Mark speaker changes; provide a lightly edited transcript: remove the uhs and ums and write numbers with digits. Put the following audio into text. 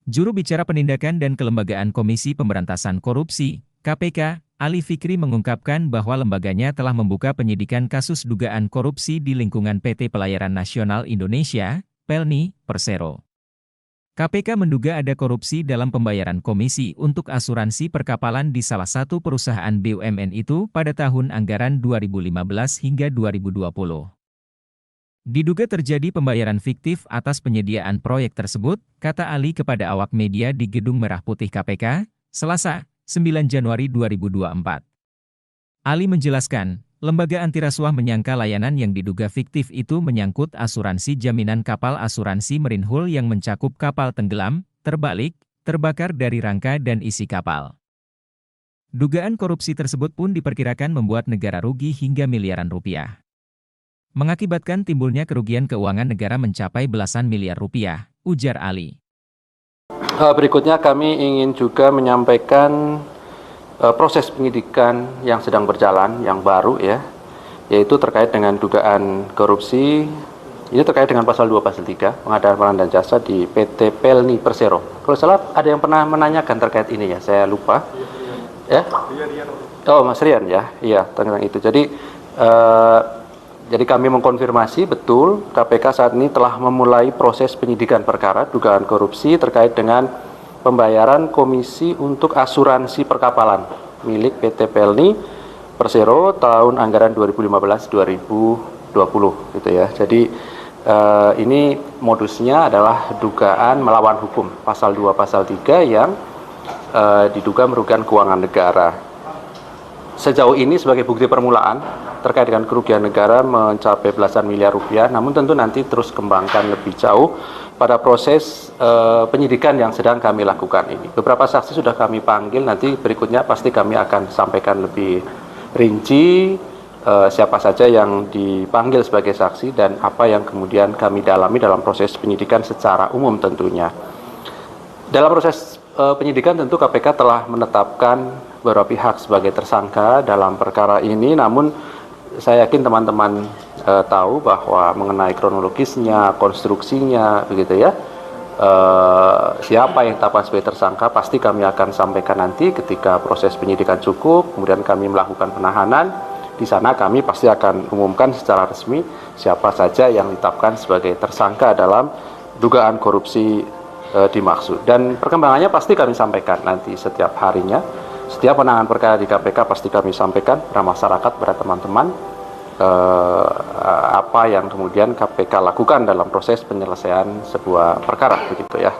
Speaker 1: Juru bicara Penindakan dan Kelembagaan Komisi Pemberantasan Korupsi, KPK, Ali Fikri mengungkapkan bahwa lembaganya telah membuka penyidikan kasus dugaan korupsi di lingkungan PT Pelayaran Nasional Indonesia, PELNI, Persero. KPK menduga ada korupsi dalam pembayaran komisi untuk asuransi perkapalan di salah satu perusahaan BUMN itu pada tahun anggaran 2015 hingga 2020. Diduga terjadi pembayaran fiktif atas penyediaan proyek tersebut, kata Ali kepada awak media di Gedung Merah Putih KPK, Selasa, 9 Januari 2024. Ali menjelaskan, lembaga antirasuah menyangka layanan yang diduga fiktif itu menyangkut asuransi jaminan kapal asuransi Marinhull yang mencakup kapal tenggelam, terbalik, terbakar dari rangka dan isi kapal. Dugaan korupsi tersebut pun diperkirakan membuat negara rugi hingga miliaran rupiah. Mengakibatkan timbulnya kerugian keuangan negara mencapai belasan miliar rupiah, ujar Ali.
Speaker 2: Berikutnya kami ingin juga menyampaikan proses penyidikan yang sedang berjalan, yang baru ya, yaitu terkait dengan dugaan korupsi. Ini terkait dengan pasal 2, pasal 3, pengadaan barang dan jasa di PT PELNI Persero. Kalau salah ada yang pernah menanyakan terkait ini ya, saya lupa. Ya? Oh, Mas Rian ya, iya tentang itu. Jadi kami mengkonfirmasi betul KPK saat ini telah memulai proses penyidikan perkara dugaan korupsi terkait dengan pembayaran komisi untuk asuransi perkapalan milik PT PELNI Persero tahun anggaran 2015-2020 gitu ya. Jadi ini modusnya adalah dugaan melawan hukum pasal 2 pasal 3 yang diduga merugikan keuangan negara. Sejauh ini sebagai bukti permulaan terkait dengan kerugian negara mencapai belasan miliar rupiah, namun tentu nanti terus kembangkan lebih jauh pada proses penyidikan yang sedang kami lakukan ini. Beberapa saksi sudah kami panggil, nanti berikutnya pasti kami akan sampaikan lebih rinci siapa saja yang dipanggil sebagai saksi dan apa yang kemudian kami dalami dalam proses penyidikan secara umum tentunya. Dalam proses penyidikan tentu KPK telah menetapkan beberapa pihak sebagai tersangka dalam perkara ini, namun saya yakin teman-teman tahu bahwa mengenai kronologisnya, konstruksinya, begitu ya, siapa yang ditetapkan sebagai tersangka pasti kami akan sampaikan nanti ketika proses penyidikan cukup, kemudian kami melakukan penahanan. Di sana kami pasti akan umumkan secara resmi siapa saja yang ditetapkan sebagai tersangka dalam dugaan korupsi dimaksud. Dan perkembangannya pasti kami sampaikan nanti setiap harinya. Setiap penanganan perkara di KPK pasti kami sampaikan kepada masyarakat, kepada teman-teman apa yang kemudian KPK lakukan dalam proses penyelesaian sebuah perkara begitu ya.